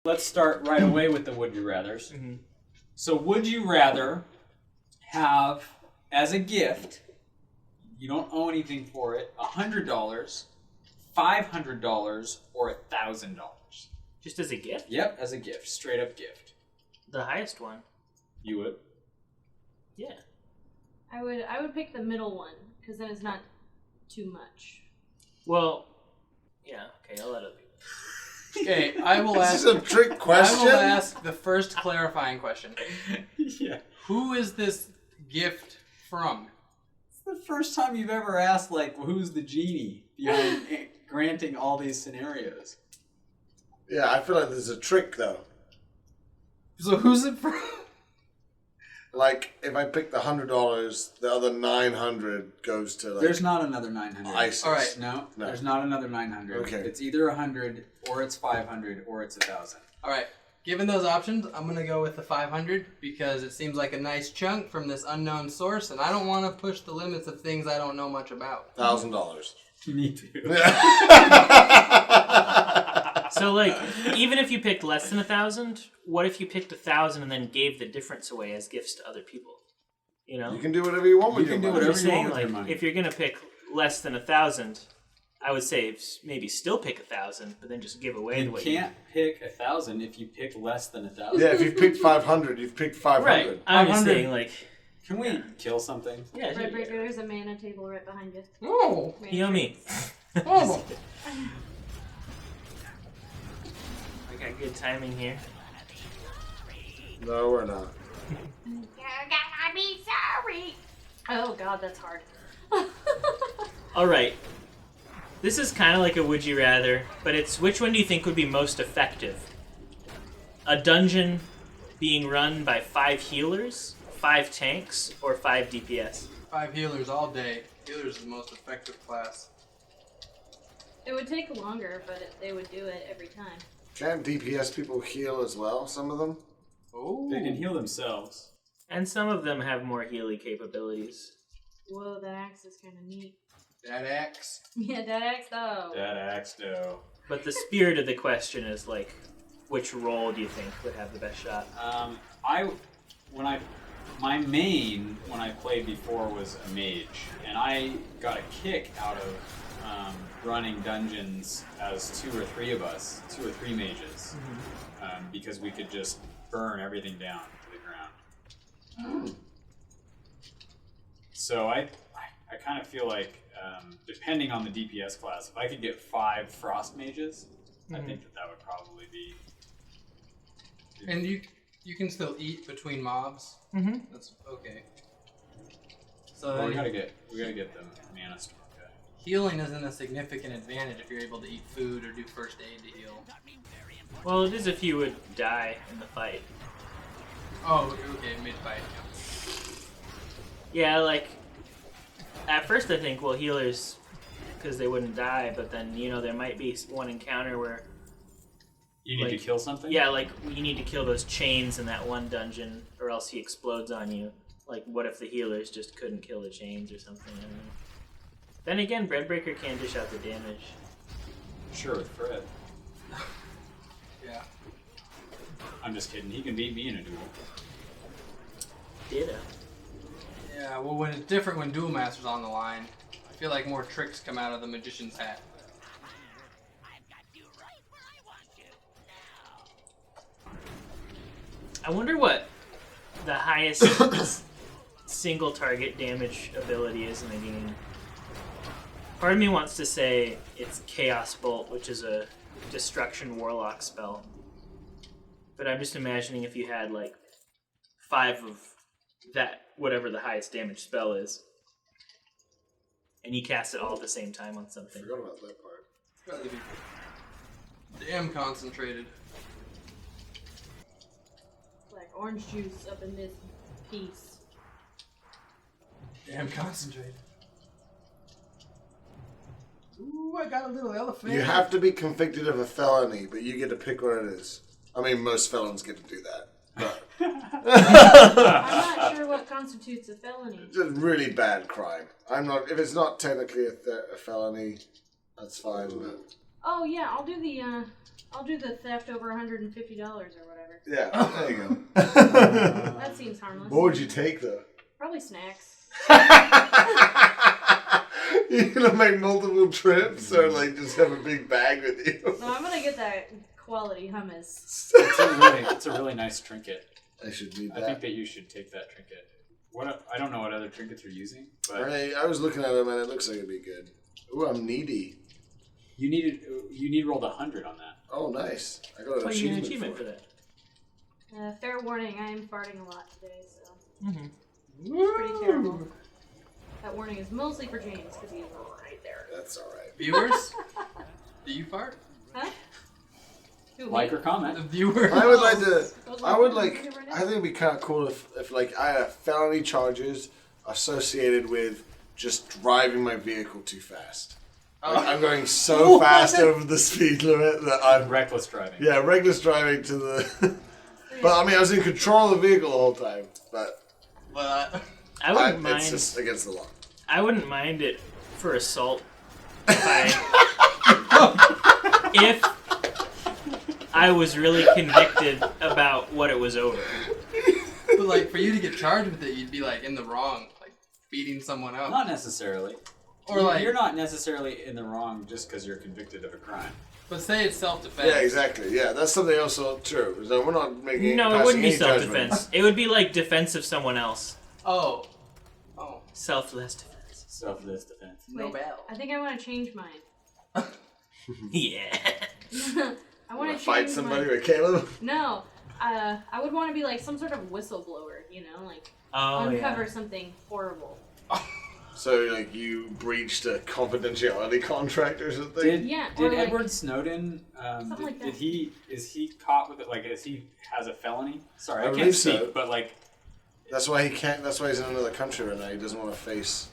Let's start right away with the would you rathers. Mm-hmm. So would you rather have as a gift, you don't owe anything for it, $100, $500, or $1,000? Just as a gift? Yep, as a gift, straight up gift. The highest one. You would? Yeah. I would pick the middle one because then it's not too much. Well, yeah. Okay, I'll let it be. Okay, I will ask. This is a trick question. I will ask the first clarifying question. Yeah. Who is this gift from? It's the first time you've ever asked, like, who's the genie behind granting all these scenarios. Yeah, I feel like there's a trick though. So who's it from? Like, if I pick the $100, the other 900 goes to like. There's not another 900. ISIS. All right. No, No. there's not another 900. Okay. It's either 100, or it's 500, or it's 1,000. All right. Given those options, I'm gonna go with the 500 because it seems like a nice chunk from this unknown source, and I don't want to push the limits of things I don't know much about. $1,000. Me too. So, like, even if you picked less than 1,000, what if you picked 1,000 and then gave the difference away as gifts to other people? You know? You can do whatever you want with You can your do money. whatever I'm you saying, want with your like, money. if you're gonna pick less than 1,000, I would say maybe still pick 1,000, but then just give away You what can't pick 1,000 if you pick less than 1,000. Yeah, if you've picked 500, you've picked 500. Right. I'm just 500. saying, like, Can we kill something? yeah, Red Breaker, there's a mana table right behind you. Oh, yummy. oh. I got good timing here. No, we're not. You're gonna be sorry. Oh god, that's hard. All right. This is kind of like a would you rather, but it's which one do you think would be most effective? A dungeon being run by 5 healers, 5 tanks, or 5 DPS? 5 healers all day. Healers is the most effective class. It would take longer, but they would do it every time. Can't DPS people heal as well, some of them? Oh. They can heal themselves. And some of them have more healing capabilities. Whoa, that axe is kind of neat. That axe. Yeah, that axe though. That axe dough. But the spirit of the question is like, which role do you think would have the best shot? My main when I played before was a mage, and I got a kick out of running dungeons as 2 or 3 of us, 2 or 3 mages, because we could just burn everything down to the ground. So I kind of feel like, depending on the DPS class, if I could get 5 frost mages, I think that would probably be. And you can still eat between mobs. Mm-hmm. That's okay. So Well, we then gotta get the mana storm guy. healing isn't a significant advantage if you're able to eat food or do first aid to heal. Well, it is if you would die in the fight. Oh, okay, mid-fight. Yeah, like, at first I think, well, healers, because they wouldn't die, but then, you know, there might be one encounter where, You need Like- to kill something? yeah, like, you need to kill those chains in that one dungeon, or else he explodes on you. Like, what if the healers just couldn't kill the chains or something? I don't know. Then again, Breadbreaker can dish out the damage. Sure, with Fred. Yeah. I'm just kidding. He can beat me in a duel. Ditto. Yeah, well, when it's different when Duel Master's on the line. I feel like more tricks come out of the Magician's hat. I wonder what the highest single target damage ability is in the game. Part of me wants to say it's Chaos Bolt, which is a Destruction Warlock spell. But I'm just imagining if you had like 5 of that, whatever the highest damage spell is, and you cast it all at the same time on I something. forgot about that part. Probably be damn concentrated. Like orange juice up in this piece. Damn concentrated. Ooh, I got a little elephant. You have to be convicted of a felony, but you get to pick what it is. I mean, most felons get to do that. But I'm not sure what constitutes a felony. it's a really bad crime. I'm not. If it's not technically a felony, that's fine. But Oh yeah, I'll do the theft over $150 or whatever. Yeah, there you go. That seems harmless. What would you take though? Probably snacks. You're gonna make multiple trips, or like just have a big bag with you? No, I'm gonna get that quality hummus. It's a really nice trinket. I should need I that. think that you should take that trinket. I don't know what other trinkets you're using, but I was looking at them and it looks like it'd be good. Ooh, I'm needy. you rolled 100 on that. Oh, nice. I got an Oh, you get an achievement achievement for for it. that. Fair warning, I am farting a lot today, so Mm-hmm. it's pretty terrible. That warning is mostly for James because he's right there. That's all right. Viewers, do you fart? Huh? Who, Like me? or comment. The viewers. I would like to. Those I would ones like. right now? I think it'd be kind of cool if like I had felony charges associated with just driving my vehicle too fast. Like, I'm going so fast over the speed limit that I'm Reckless driving. reckless driving to the. But I mean, I was in control of the vehicle the whole time. But Well, I wouldn't it's mind. just against the law. I wouldn't mind it for assault if I was really convicted about what it was over. but like for you to get charged with it, you'd be like in the wrong, like beating someone up, Not necessarily. or like. You're not necessarily in the wrong just because you're convicted of a crime. But say it's self-defense. Yeah, exactly. Yeah, that's something also true. Is that we're not making. No, it passing wouldn't be any judgment. self-defense. It would be like defense of someone else. Oh. Selfless defense. Self-defense defense. No Wait, battle. I think I want to change mine. Yeah. I want to Fight change somebody mine. with Caleb. No, I would want to be like some sort of whistleblower, you know, like Oh, uncover yeah. something horrible. So, like, you breached a confidentiality contract or something? Yeah, or Did like- Edward Snowden? Something like that. Is he caught with it? Like, is he has a felony? Sorry, I I can't believe speak. so. But like, That's why he can't. That's why he's in another country right now. He doesn't want to face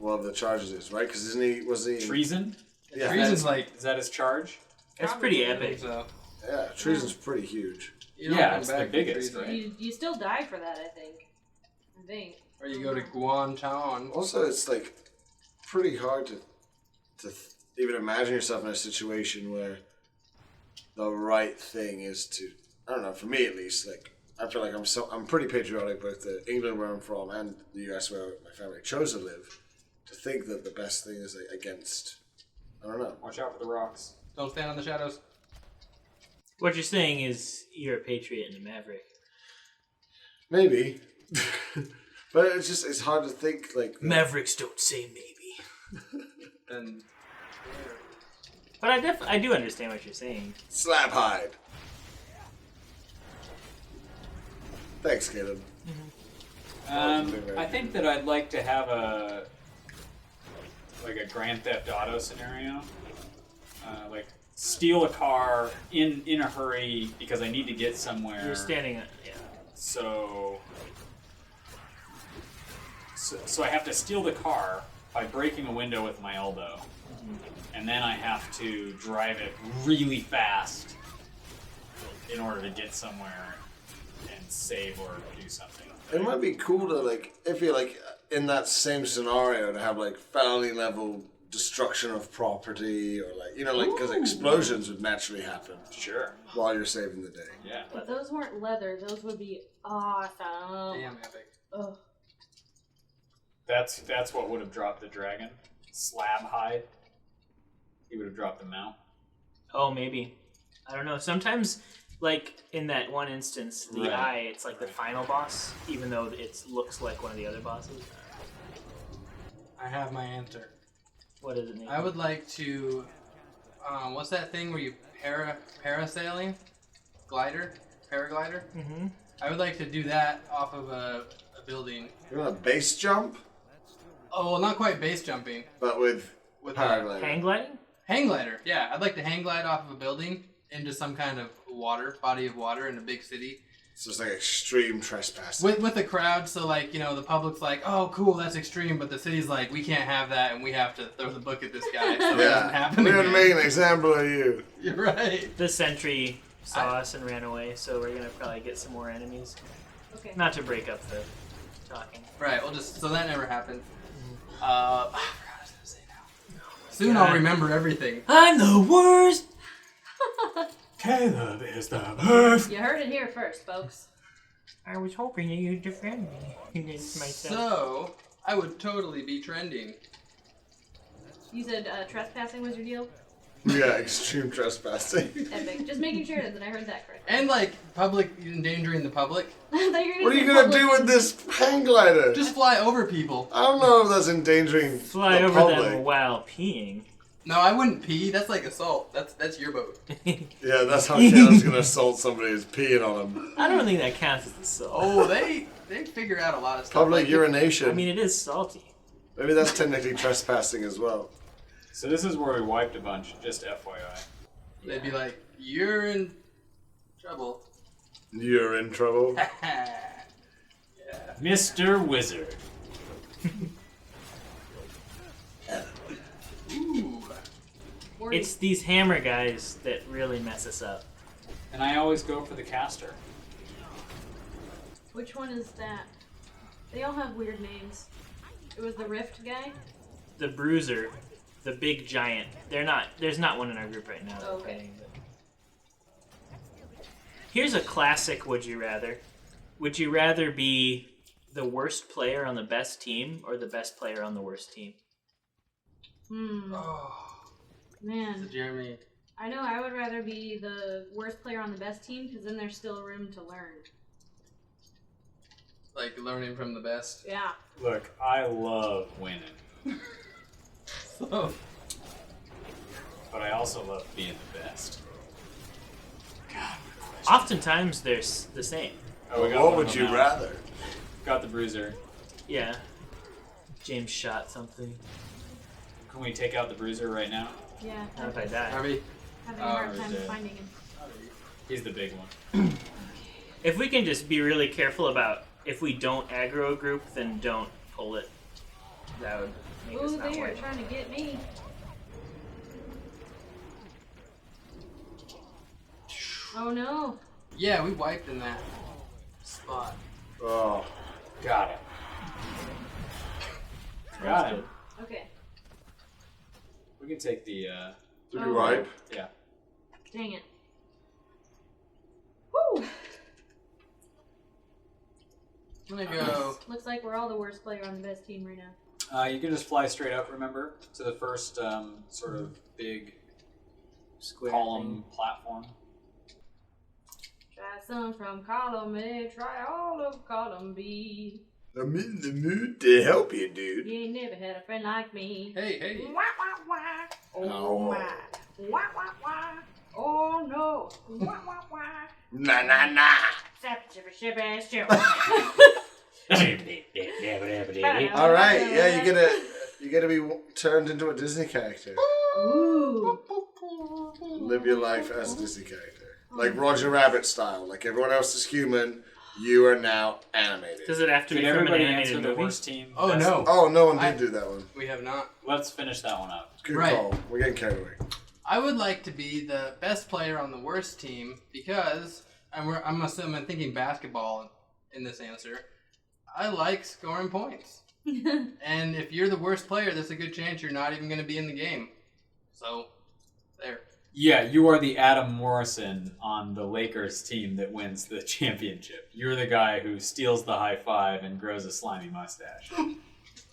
whatever the charges is, right? Because isn't he? Was he? treason? Yeah, Treason's like. Is that his charge? That's pretty I think epic. So. yeah. Treason's pretty huge. You don't Yeah, come it's back the from biggest, treason. right? You still die for that, I think. Or you go to Guantanamo. Also, it's like pretty hard to even imagine yourself in a situation where the right thing is to. I don't know. For me, at least, like I feel like I'm pretty patriotic, both to England where I'm from and the US where my family chose to live. To think that the best thing is like against. I don't know. Watch out for the rocks. Don't stand on the shadows. What you're saying is you're a patriot and a maverick. Maybe. But it's hard to think like that. Mavericks don't say maybe. Then. But I do understand what you're saying. Slab hide. Thanks, Caleb. I think that I'd like to have a Grand Theft Auto scenario. Like steal a car in a hurry because I need to get somewhere. You're standing. Yeah. So I have to steal the car by breaking a window with my elbow. And then I have to drive it really fast in order to get somewhere and save or do something. It might be cool to like if you're like in that same scenario to have like felony level destruction of property or like like because explosions would naturally happen Sure. while you're saving the day. Yeah. If those weren't leather, those would be awesome. Damn epic. Ugh. That's what would have dropped the dragon. Slab hide. He would have dropped the mount. Oh, maybe. I don't know. Sometimes, like in that one instance, the Right. eye, it's like the final boss, even though it looks like one of the other bosses. I have my answer. What does it mean? I would like to. What's that thing where you parasailing? Paraglider? Mm-hmm. I would like to do that off of a building. You want a base jump, Oh, well, not quite base jumping. but with paragliding. Hang gliding? Hang glider. Yeah, I'd like to hang glide off of a building into some kind of body of water in a big city. It's just like extreme trespassing. With a crowd, so like, the public's like, oh, cool, that's extreme, but the city's like, we can't have that, and we have to throw the book at this guy so it doesn't happen we're gonna again. make an example of you. You're right. The sentry saw us and ran away, so we're gonna probably get some more enemies. Okay. Not to break up the talking. Right, so that never happened. I forgot what I was going to say now. Soon I'll remember everything. I'm the worst. Caleb is the best. You heard it here first, folks. I was hoping that you'd defend me against myself. So, I would totally be trending. You said trespassing was your deal? Yeah, extreme trespassing. Epic. Just making sure that I heard that correctly. And like endangering the public. I thought you were What are you say gonna public- do with this hang glider? Just fly over people. I don't know if that's endangering Fly the over public. them while peeing. No, I wouldn't pee. That's like assault. That's your boat. Yeah, that's how Caleb's gonna assault somebody who's peeing on him. I don't think that counts as assault. Oh, they figure out a lot of stuff. Public like urination. I mean, it is salty. Maybe that's technically trespassing as well. So this is where we wiped a bunch, just FYI. They'd be like, "You're in trouble." You're in trouble. Yeah. Mr. Wizard. Ooh. 40. It's these hammer guys that really mess us up. And I always go for the caster. Which one is that? They all have weird names. It was the Rift guy? The bruiser, the big giant. There's not one in our group right now. Oh, okay. But... Here's a classic would you rather. Would you rather be the worst player on the best team or the best player on the worst team? Oh, Man. Jeremy. I know I would rather be the worst player on the best team because then there's still room to learn. Like learning from the best. Yeah. Look, I love winning, So, but I also love being the best. God, Oftentimes they're the same. oh, we got What one would of you them now. rather? Got the bruiser. Yeah. James shot something. Can we take out the bruiser right now? Yeah. Not if I die. Harvey. Having a hard time dead. finding him. He's the big one. If we can just be really careful about if we don't aggro a group, then don't pull it. That would make us Ooh, not they are win. trying to get me. Oh no. Yeah, we wiped in that spot. Oh, Got it. Got him. Okay. We can take the, did Oh. we wipe? yeah. Dang it. Woo! I'm gonna go. Looks like we're all the worst player on the best team right now. You can just fly straight up, remember, to the first sort of big Square column platform. Try some from column A, try all of column B. I'm in the mood to help you, dude. You ain't never had a friend like me. Hey, hey. Wah, wah, wah. Oh Oh. my. Wah, wah, wah. Oh no. Wah, wah, wah. Nah, nah, nah. Zap, chipper, shipper, ship. All right, yeah, you gotta be turned into a Disney character. Ooh. Live your life as a Disney character, like Roger Rabbit style. Like everyone else is human, you are now animated. Does it have to Did be from an everybody animated answer the movie? worst team? Oh best- no, Oh, no one did I- do that one. we have not. Let's finish that one up. Good Right. call. We're getting carried away. I would like to be the best player on the worst team because I'm thinking basketball in this answer. I like scoring points, and if you're the worst player, there's a good chance you're not even going to be in the game. So, there. Yeah, you are the Adam Morrison on the Lakers team that wins the championship. You're the guy who steals the high five and grows a slimy mustache.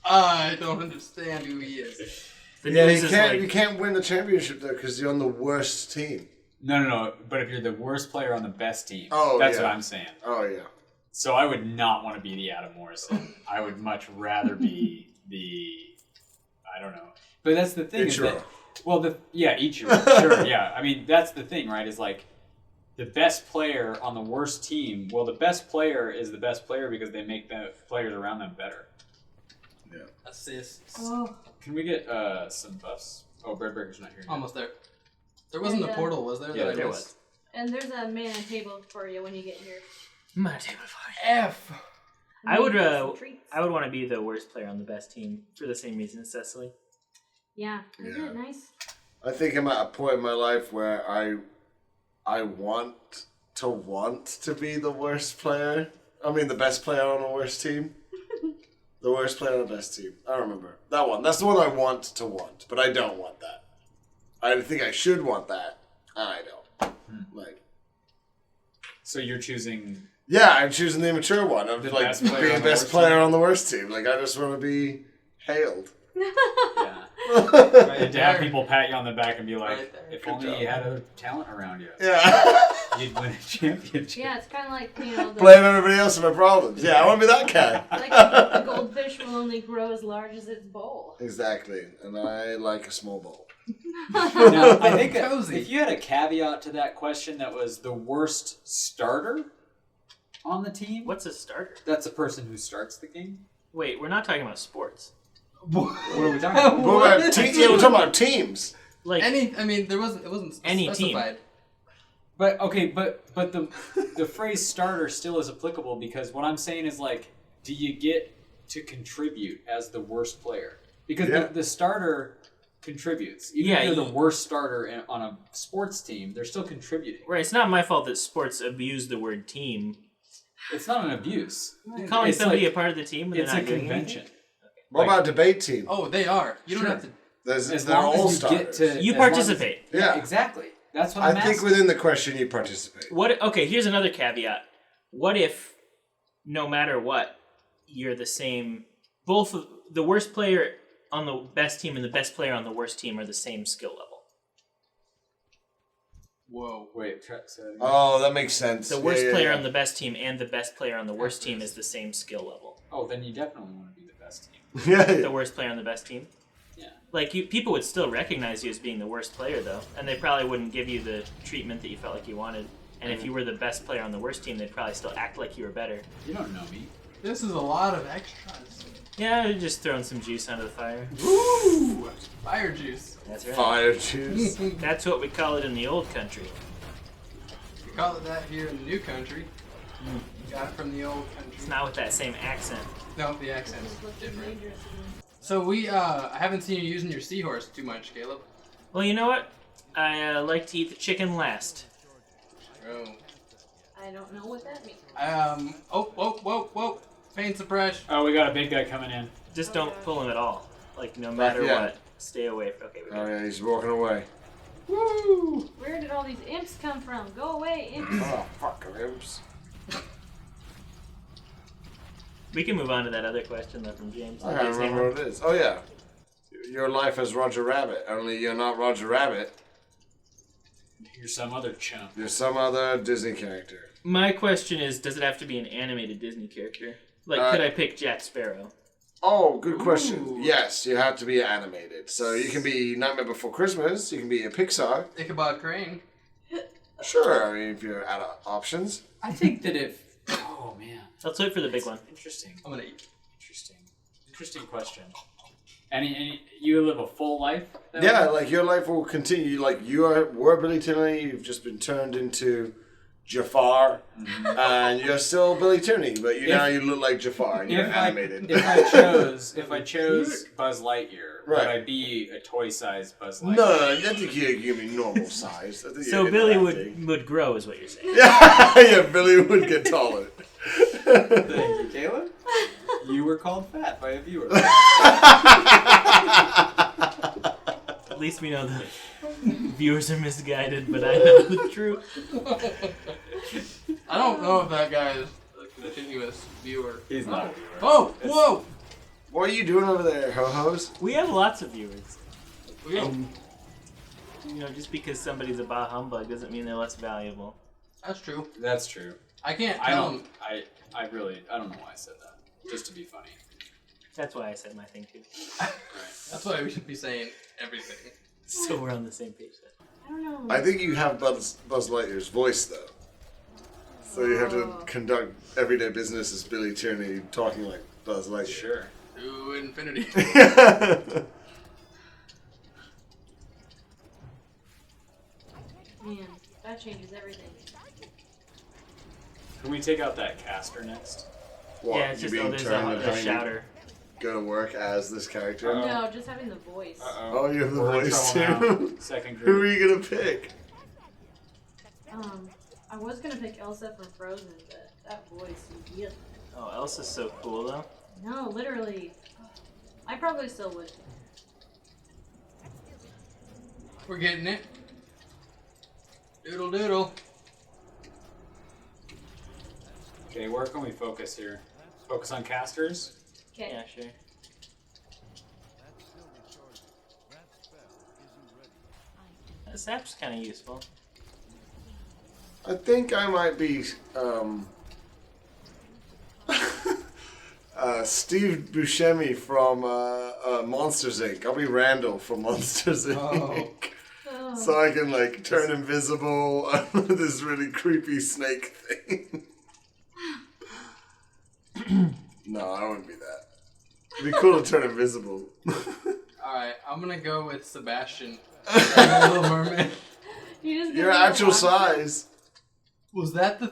I don't understand who he is. The Yeah, news you is can't like, you can't win the championship though because you're on the worst team. No. But if you're the worst player on the best team, Oh, that's yeah. what I'm saying. Oh yeah. So I would not want to be the Adam Morrison. I would much rather be I don't know. But that's the thing. Is Ichiro. that, well, Ichiro. Sure, yeah. I mean, that's the thing, right? Is like the best player on the worst team. Well, the best player is the best player because they make the players around them better. Assists. Oh. Can we get some buffs? Oh, Breadbreaker's not here yet. Almost there. There wasn't a Yeah. portal, was there? Yeah, that I there missed? And there's a mana table for you when you get here. my table fire. F. I would Some treats. I would want to be the worst player on the best team for the same reason as Cecily. Yeah. Isn't Yeah. it nice? I think I'm at a point in my life where I want to be the worst player. I mean, the best player on the worst team. The worst player on the best team. I remember. That one. That's the one I want, but I don't want that. I think I should want that, and I don't. Like, So you're choosing. yeah, I'm choosing the immature one. I'm The like best player being on the the best worst player team. on the worst team. Like, I just want to be hailed. Yeah. Right And to have there. people pat you on the back and be like, Right there. if Good only job. you had other talent around you, Yeah. you'd win a championship. Yeah, it's kind of like, you know, the, Blame everybody else for my problems. Yeah, I want to be that guy. like the goldfish will only grow as large as its bowl. Exactly. And I like a small bowl. Now, I think Cozy. if you had a caveat to that question that was the worst starter on the team, What's a starter? that's a person who starts the game. Wait, we're not talking about sports. What are we talking about? What about yeah, we're talking about teams. Like I mean, it wasn't Any team. specified. But okay, but the phrase starter still is applicable because what I'm saying is like, do you get to contribute as the worst player? Because Yeah. the starter contributes. Even Yeah, if they're you- the worst starter on a sports team, they're still contributing. right, it's not my fault that sports abuse the word team. It's not an abuse. Calling It's somebody like- a part of the team when It's they're a not doing convention. anything? What Like- about debate team? Oh, they are. You don't Sure. have to. They're long all as you starters. get to You as long as- participate. Yeah. exactly. That's what I I'm think asking. within the question you participate. What? Okay, here's another caveat. What if, no matter what, you're the same? Both of the worst player on the best team and the best player on the worst team are the same skill level. Whoa. Wait, say that again. Oh, that makes sense. The worst Yeah, player yeah. on the best team and the best player on the worst team is the same skill level. Oh, then you definitely want to be the best team. Yeah, The yeah. worst player on the best team. Yeah. Like people would still recognize you as being the worst player, though, and they probably wouldn't give you the treatment that you felt like you wanted. And if you were the best player on the worst team, they'd probably still act like you were better. You don't know me. This is a lot of extras. Yeah, just throwing some juice onto the fire. Woo! Fire juice. That's right. Fire juice. That's what we call it in the old country. We call it that here in the new country. Got it from the old country. It's not with that same accent. No, the accent is This looks different. dangerous. So I haven't seen you using your seahorse too much, Caleb. Well, you know what? I like to eat the chicken last. Oh. I don't know what that means. Whoa. Pain suppression. Oh, we got a big guy coming in. Just don't pull him at all. Like, no matter yeah. what. Stay away. Okay, we Oh got it. yeah, he's walking away. Woo! Where did all these imps come from? Go away, imps. Oh fuck imps. We can move on to that other question, though, from James. I can't remember what it is. Oh yeah, your life as Roger Rabbit. Only you're not Roger Rabbit. You're some other chump. You're some other Disney character. My question is, does it have to be an animated Disney character? Like, could I pick Jack Sparrow? Oh, good question. Ooh. Yes, you have to be animated. So you can be Nightmare Before Christmas. You can be a Pixar. Ichabod Crane. Sure. I mean, if you're out of options. I think that if. Oh man, Let's wait for the big one. interesting. I'm gonna eat. Interesting question. Any you live a full life? that Yeah, way? like your life will continue. Like were Billy Tierney. You've just been turned into Jafar, and you're still Billy Tierney, but now you look like Jafar, and you're animated. If I chose Buzz Lightyear, would Right. I be a toy-sized Buzz Lightyear? No, I think you're giving me normal size. I think So you're Billy interacting. would grow, is what you're saying. Yeah, Billy would get taller. Thank you, Caleb. You were called fat by a viewer. At least we know the viewers are misguided, but I know the truth. I don't know if that guy is a continuous viewer. He's not a viewer. Oh, whoa! What are you doing over there, ho-hos? We have lots of viewers. We go. You know, just because somebody's a bah humbug doesn't mean they're less valuable. That's true. That's true. I can't I tell don't. him. I really. I don't know why I said that. Just to be funny. That's why I said my thing too. Right. That's why we should be saying everything. So we're on the same page then. I don't know. I think you have Buzz Lightyear's voice, though. So you have to Oh. conduct everyday business as Billy Tierney talking like Buzz Lightyear. Sure. To infinity. Man, that changes everything. Can we take out that caster next? What, Yeah, it's you just being there's turned and a having to shouter. go to work as this character? Uh-oh. No, just having the voice. Uh-oh. Oh, you have the We're in voice trouble too? now. Second Who are group. you gonna pick? I was gonna pick Elsa from Frozen, but that voice, yeah. Oh, Elsa's so cool though. No, literally. I probably still would. We're getting it. Doodle doodle. Okay, where can we focus here? Focus on casters? Okay. Yeah, sure. Sap's kind of useful. I think I might be Steve Buscemi from Monsters Inc. I'll be Randall from Monsters Inc. Oh. Oh. So I can like turn invisible on this really creepy snake thing. No, I wouldn't be that. It'd be cool to turn invisible. Alright, I'm gonna go with Sebastian. Little Mermaid. You just Your give me a actual lot. size. Was that the...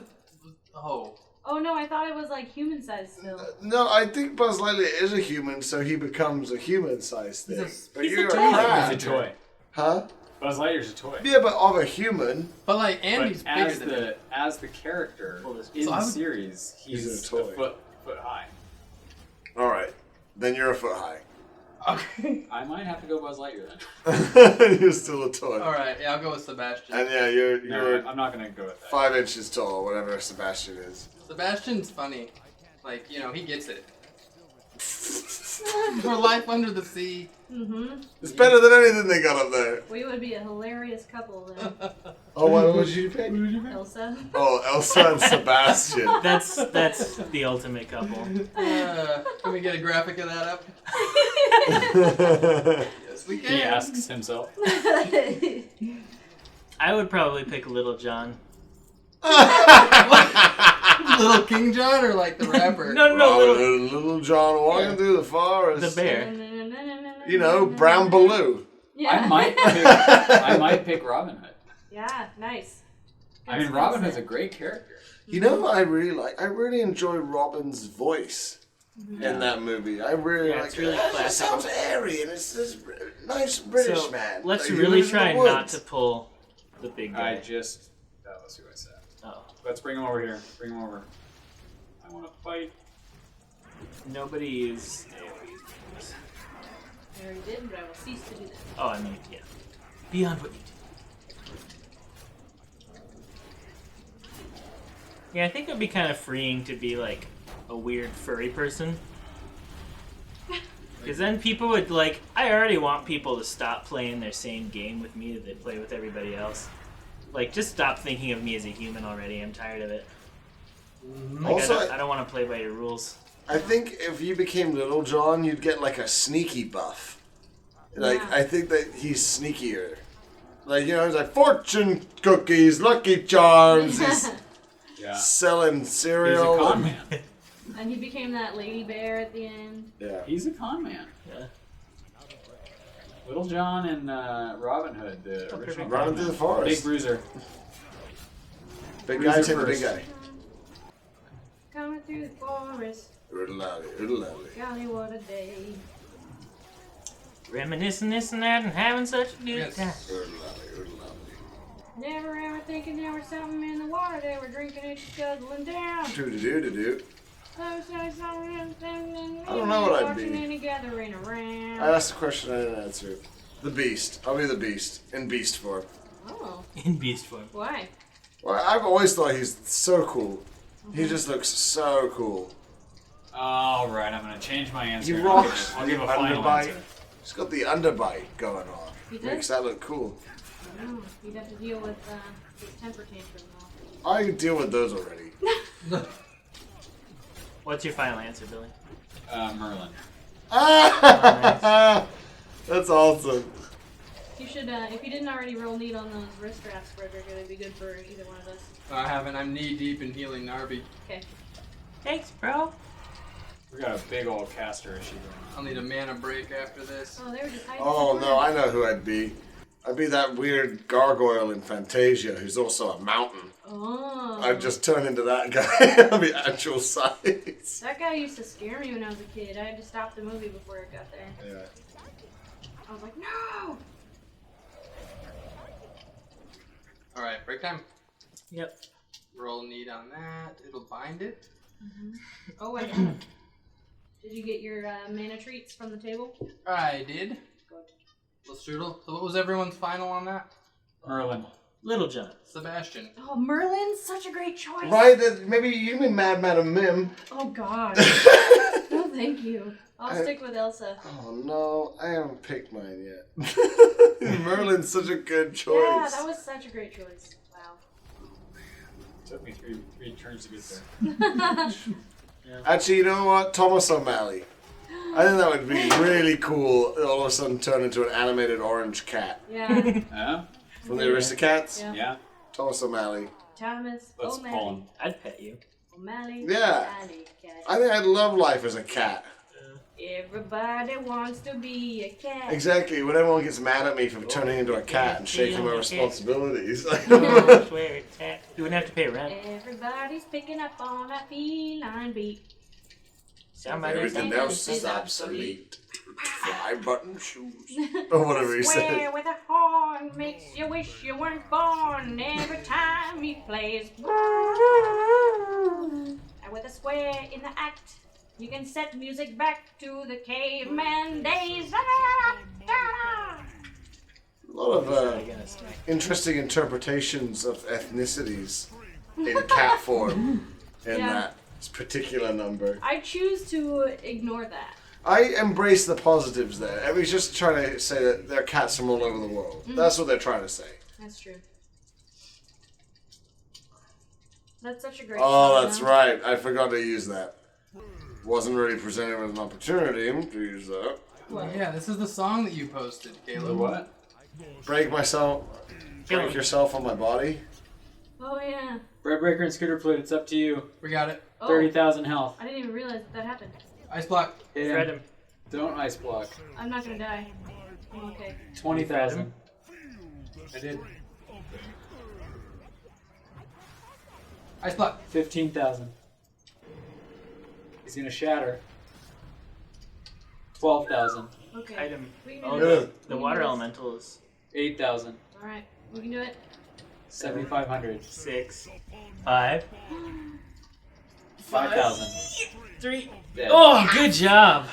Oh. Oh no, I thought it was like human size still. No, I think Buzz Lightyear is a human, so he becomes a human-sized thing. But he's a you're toy. a It's a crab. toy. Huh? Buzz Lightyear's a toy. Yeah, but of a human. But like, Andy's But bigger as than the as the character Well, this- in So I the would- series, He's he's a toy. foot high. All right, then you're a foot high. Okay. I might have to go Buzz Lightyear then. You're still a toy. Alright, yeah, I'll go with Sebastian. And yeah, you're No, I'm not gonna go with that. 5 inches tall, whatever Sebastian is. Sebastian's funny. Like, you know, he gets it. For Life Under the Sea. Mm-hmm. It's better than anything they got up there. We would be a hilarious couple then. Oh, what did you pick? Elsa. Oh, Elsa and Sebastian. That's the ultimate couple. Can we get a graphic of that up? Yes, we can. He asks himself. I would probably pick Little John. Little King John or like the rapper? No, Little John walking through the forest. the bear. You know, Brown Baloo. Yeah. I might pick Robin Hood. Yeah, nice. I mean, Robin Hood's a great character. You know what I really like? I really enjoy Robin's voice in that movie. I really Yeah, like it's really it. It classic. sounds airy and it's this nice British So man. let's Like, he really lives in the try woods. not to pull the big guy. That was who I said. Oh, Let's bring him over here. Bring him over. I want to fight. nobody is. I already did, but I will cease to do that. Oh, I mean, yeah. Beyond what you do. Yeah, I think it would be kind of freeing to be like a weird furry person. Because then people would like. I already want people to stop playing their same game with me that they play with everybody else. Like, just stop thinking of me as a human already. I'm tired of it. Like, Also, I don't want to play by your rules. I think if you became Little John, you'd get like a sneaky buff. Like, Yeah. I think that he's sneakier. Like, you know, he's like, fortune cookies, Lucky Charms. He's Yeah. selling He's a cereal. con man. And he became that lady bear at the end. Yeah. He's a con man. Yeah. Little John and Robin Hood, the Oh, original perfect. Running con through man. the forest. Big bruiser. Big Bruiser guy, take the big first. guy. Coming through the forest. Oodle-lally, oodle-lally. Golly, what a day. Reminiscing this and that and having such a good Yes. time. Oodle-lally, oodle-lally. Never ever thinking there was something in the water they were drinking it, guzzling down. Doo-doo-doo-doo-doo. I don't know what I'd be. Any gathering around. I asked a question I didn't answer. The Beast. I'll be the Beast. In Beast form. Oh, In beast form. why? Well, I've always thought he's so cool. He just looks so cool. All right, I'm gonna change my answer. He I'll give rocks. I'll give a the final underbite. answer. He's got the underbite going on. He does? Makes that look cool. Oh, you'd have to deal with his temper tantrum though. I can deal with those already. What's your final answer, Billy? Merlin. That's awesome. You should, if you didn't already roll neat on those wrist straps, Frederick, it would be good for either one of us. I haven't. I'm knee deep in healing Narby. Okay. Thanks, bro. We got a big old caster issue going I'll need a mana break after this. Oh, they were just hiding. Oh somewhere. no, I know who I'd be. I'd be that weird gargoyle in Fantasia who's also a mountain. Oh. I'd just turn into that guy. I'd be actual size. That guy used to scare me when I was a kid. I had to stop the movie before it got there. Yeah. I was like, no! Alright, break time. Yep. Roll need on that. It'll bind it. Oh, I got it. Did you get your mana treats from the table? I did. Good. Well, Strudel. So what was everyone's final on that? Merlin. Little John. Sebastian. Oh, Merlin's such a great choice. Right, maybe you can be Mad Madam Mim. Oh God. No, thank you. I'll stick with Elsa. Oh no, I haven't picked mine yet. Merlin's such a good choice. Yeah, that was such a great choice. Wow. Took me three turns to get there. Actually, you know what? Thomas O'Malley. I think that would be really cool. All of a sudden turn into an animated orange cat. Yeah. Yeah? From the Aristocats? Yeah. Yeah? Thomas O'Malley. Thomas Let's O'Malley. pull him. I'd pet you. O'Malley. Yeah. Alley cat. I think I'd love life as a cat. Everybody wants to be a cat. Exactly. When everyone gets mad at me for turning into a cat and shaking my responsibilities. Oh, swear it's cat. You wouldn't have to pay rent. Everybody's picking up on a feline beat. Somebody Everything said else is obsolete. Fly button shoes. Or whatever he Swear said. with a horn makes you wish you weren't born every time he plays. And with a square in the act, you can set music back to the caveman days. A lot of interesting interpretations of ethnicities in cat form in Yeah. that particular number. I choose to ignore that. I embrace the positives there. Everybody's just trying to say that they're cats from all over the world. That's what they're trying to say. That's true. That's such a great Oh, song, that's though. right. I forgot to use that. Wasn't really presented with an opportunity to use that. What? Yeah, this is the song that you posted, The Caleb. what? Break myself. Break yourself on my body. Oh, yeah. Bread Breaker and Scooter Flute, it's up to you. We got it. Oh, 30,000 health. I didn't even realize that happened. Ice block. Hit him. Fred him. Don't ice block. I'm not gonna die. I'm okay. 20,000. I did. Ice block. 15,000. He's gonna shatter. 12,000. Okay. Item. We can Oh, do Yeah. it. the water elemental is 8,000. Alright, we can do it. 7,500. 6, 5, 5,000. 3. Dead. Oh, good job!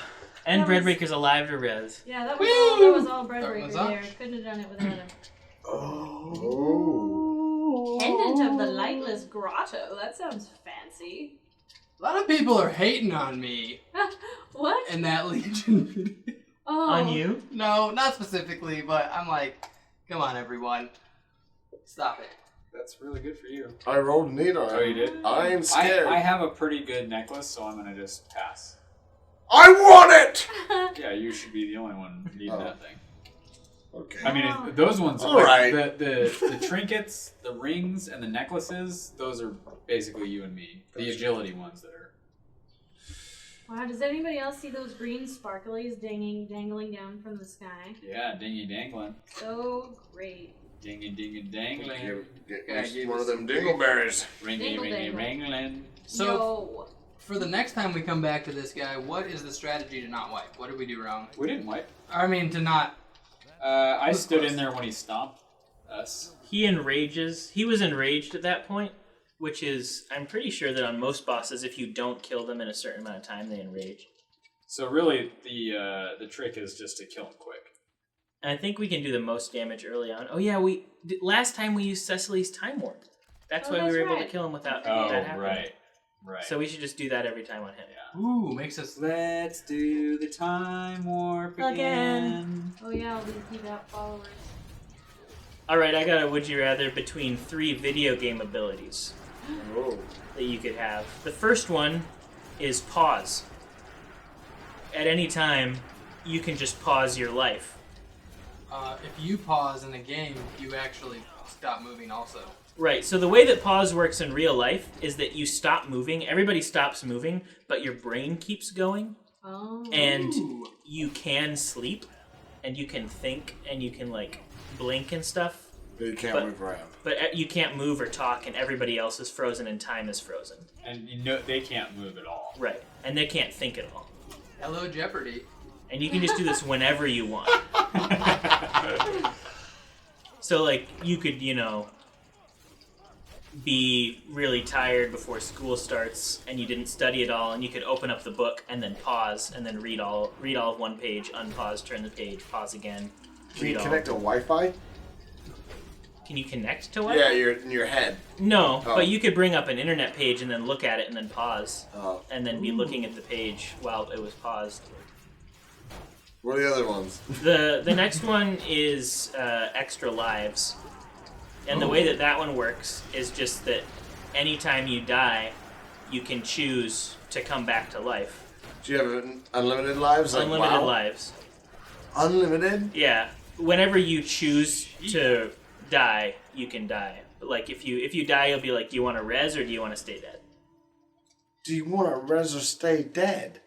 And That was- Breadbreaker's alive to res. Yeah, that was all Bread That Breaker was up. there. Couldn't have done it without him. Oh. Pendant of the Lightless Grotto. That sounds fancy. A lot of people are hating on me What? in that Legion video. Oh. On you? No, not specifically, but I'm like, come on, everyone. Stop it. That's really good for you. I rolled neat on it. Oh, you did? I ain't scared. I have a pretty good necklace, so I'm gonna just pass. I want it! Yeah, you should be the only one needing Oh. that thing. Okay. I mean, those ones, All like, right. the trinkets, the rings, and the necklaces, those are basically you and me. The agility ones that are... Wow, does anybody else see those green sparklies dangling down from the sky? Yeah, dingy dangling. So great. Dinging, dinging, dangling. Get Yeah, me give one us of them dingleberries. Ringy, Dingle ringy, dangle. ringling. So, Yo. for the next time we come back to this guy, what is the strategy to not wipe? What did we do wrong? We didn't wipe. I mean, to not... I Who's stood close? in there when he stomped us. He enrages. He was enraged at that point, which is, I'm pretty sure that on most bosses, if you don't kill them in a certain amount of time, they enrage. So really, the trick is just to kill him quick. And I think we can do the most damage early on. Oh yeah, last time we used Cecily's Time Warp. That's Oh, why we that's were able right. to kill him without Oh, that happening. right. So we should just do that every time on him. Yeah. Ooh, makes us... Let's do the time warp Again. again. Oh yeah, we got followers. All right, I got a would you rather between 3 video game abilities Oh. that you could have. The first one is pause. At any time, you can just pause your life. if you pause in a game, you actually stop moving also. Right, so the way that pause works in real life is that you stop moving, everybody stops moving, but your brain keeps going, Oh. and Ooh. you can sleep, and you can think, and you can, like, blink and stuff, But you can't But- move around. but you can't move or talk, and everybody else is frozen and time is frozen. And you know they can't move at all. Right, and they can't think at all. Hello, Jeopardy. And you can just do this whenever you want. So, like, you could, be really tired before school starts and you didn't study at all, and you could open up the book and then pause and then read all of one page, unpause, turn the page, pause again. Can you connect to Wi-Fi? Can you connect to Wi-Fi? Yeah, in your head. No, Oh. but you could bring up an internet page and then look at it and then pause. Oh. And then be looking at the page while it was paused. What are the other ones? The next one is Extra Lives. And the way that one works is just that anytime you die, you can choose to come back to life. Do you have unlimited lives? Like, Unlimited WoW? lives. Unlimited? Yeah. Whenever you choose to die, you can die. But like if you die, you'll be like, do you want to res or do you want to stay dead? Do you want to res or stay dead?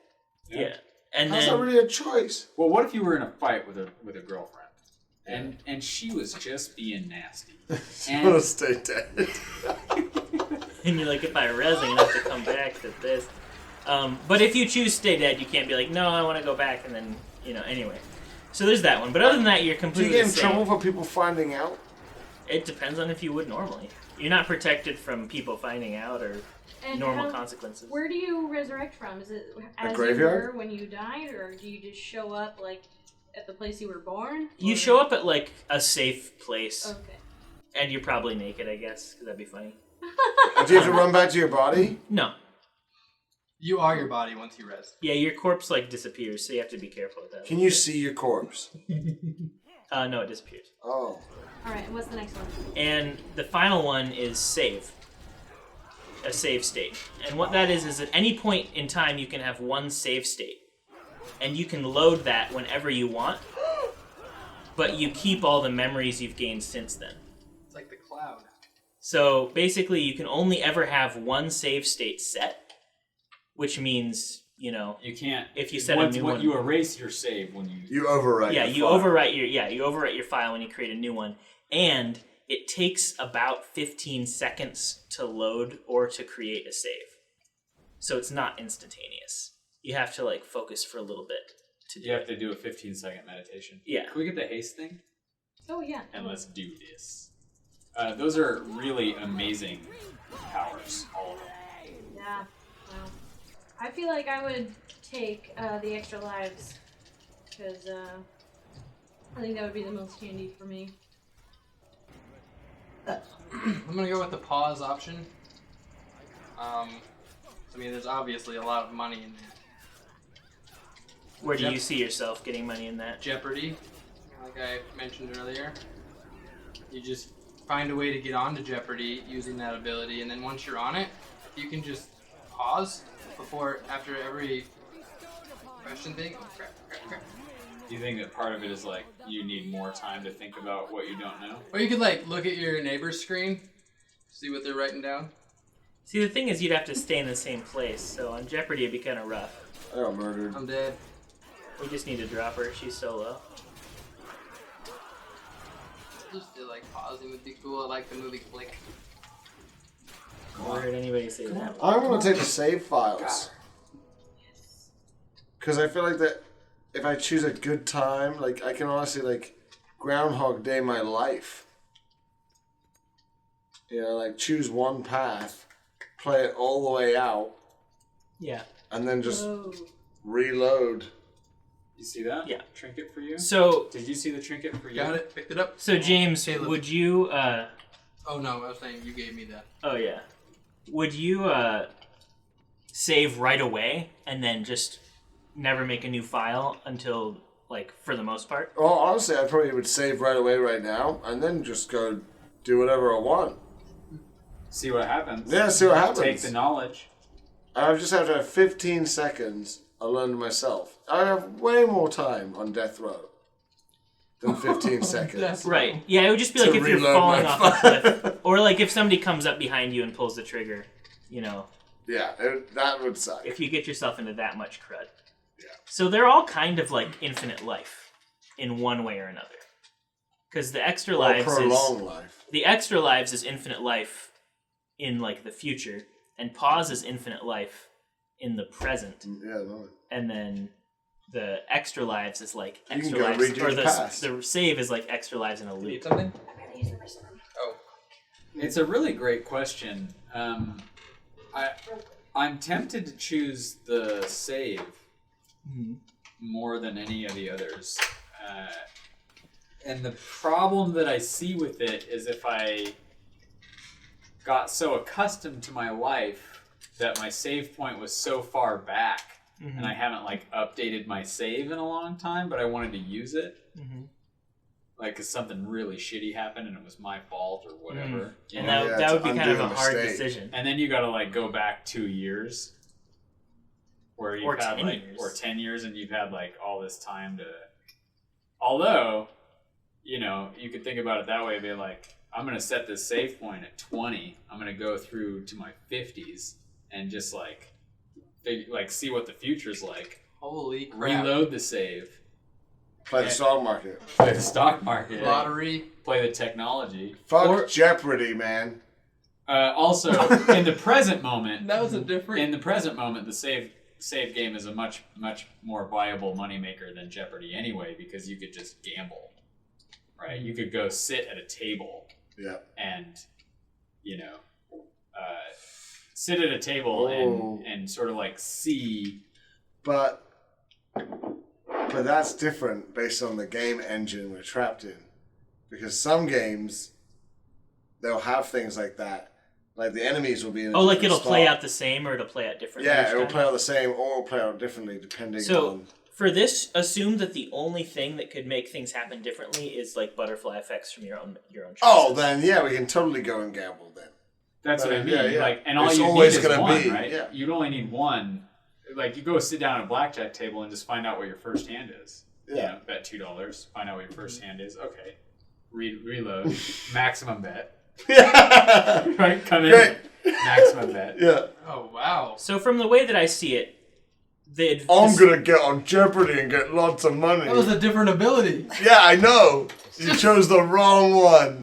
Yeah. And That's then not really a choice. Well, what if you were in a fight with a girlfriend, and she was just being nasty, You want to stay dead. and you're like, if I res, I'm gonna have to come back to this. But if you choose stay dead, you can't be like, no, I want to go back, and then anyway. So there's that one. But other than that, you're Do completely you get in safe. trouble for people finding out? It depends on if you would normally. You're not protected from people finding out or And normal consequences. Where do you resurrect from? Is it as graveyard? you were when you died, or do you just show up like at the place you were born? You Or- show up at like a safe place, Okay. and you're probably naked, I guess, because that'd be funny. Do you have to run back to your body? No. You are your body once you rest. Yeah, your corpse like disappears, so you have to be careful with that. Can you see your corpse? No, it disappears. Oh. All right. And what's the next one? And the final one is save. A save state. And what that is at any point in time you can have one save state. And you can load that whenever you want. But you keep all the memories you've gained since then. It's like the cloud. So basically you can only ever have one save state set. Which means, you can't. if you set a new one. You erase your save when you. You overwrite. Yeah, your you file. overwrite your file when you create a new one. And it takes about 15 seconds to load or to create a save. So it's not instantaneous. You have to like focus for a little bit to do You have it. to do a 15-second meditation. Yeah. Can we get the haste thing? Oh yeah. And let's do this. Those are really amazing powers, all of them. Yeah. Wow. I feel like I would take the extra lives because I think that would be the most handy for me. I'm gonna go with the pause option. I mean, there's obviously a lot of money in that. Where do you see yourself getting money in that? Jeopardy, like I mentioned earlier. You just find a way to get onto Jeopardy using that ability, and then once you're on it, you can just pause after every question thing. Oh, crap. Do you think that part of it is like you need more time to think about what you don't know? Or you could like look at your neighbor's screen, see what they're writing down. See, the thing is you'd have to stay in the same place, so on Jeopardy it'd be kind of rough. I got murdered. I'm dead. We just need to drop her, she's so low. Just feel like pausing would be cool. I like the movie Click. Never heard anybody say that. I'm going to take the save files. Because I feel like that if I choose a good time, like I can honestly like Groundhog Day my life. Like choose one path, play it all the way out, Yeah. and then just Whoa. reload. You see that? Yeah. Trinket for you? So, Did you see the trinket for you? Got it? Picked it up? so James, Caleb. would you, Oh no, I was saying you gave me that. oh yeah. Would you, save right away and then just never make a new file until, like, for the most part? Well, honestly, I probably would save right away right now, and then just go do whatever I want. See what happens. Yeah, see what happens. Take the knowledge. I just have to have 15 seconds alone to myself. I have way more time on death row than 15 seconds. That's Right. Yeah, it would just be like To if you're reload falling my off a cliff. Or like if somebody comes up behind you and pulls the trigger, Yeah, that would suck. if you get yourself into that much crud. Yeah. So they're all kind of like infinite life in one way or another. Because the extra Or lives prolong life. the extra lives is infinite life in like the future, and pause is infinite life in the present, Yeah, no. and then the extra lives is like You can extra go lives, redo or the past. the save is like extra lives in a Need loop. something? I'm gonna use the restroom. Oh. It's a really great question. I'm tempted to choose the save more than any of the others. And the problem that I see with it is if I got so accustomed to my life that my save point was so far back and I haven't like updated my save in a long time, but I wanted to use it. Like, because something really shitty happened and it was my fault or whatever. And that would be kind of a hard decision. And then you got to like go back 2 years, where you've had 10 like, years. or 10 years, and you've had like all this time to. Although, you know, you could think about it that way. Be like, I'm gonna set this save point at 20. I'm gonna go through to my 50s and just like see what the future's like. Holy crap. Reload the save. Play the stock market. Play the stock market. Lottery. Play the technology. Fuck Jeopardy, man. Also, in the present moment, That was a different. in the present moment, the save game is a much more viable moneymaker than Jeopardy anyway, because you could just gamble, right? You could go sit at a table, and sit at a table and sort of like see. But that's different based on the game engine we're trapped in, because some games they'll have things like that. Like the enemies will be in a like it'll spot. play out the same or it'll play out differently. Yeah, it'll play out the same or it'll play out differently depending on... For this, assume that the only thing that could make things happen differently is like butterfly effects from your own choices. Oh, then yeah, we can totally go and gamble then. That's what I mean. Yeah. Like, and all It's you need always is gonna one, be, right? yeah. You'd only need one. Like, you go sit down at a blackjack table and just find out what your first hand is. Yeah. You know, bet $2. Find out what your first hand is. Okay. Reload. Maximum bet. Yeah. Right? Come in. Great. Maximum bet. Yeah. Oh, wow. So from the way that I see it, I'm gonna get on Jeopardy and get lots of money. That was a different ability. Yeah, I know. You chose the wrong one.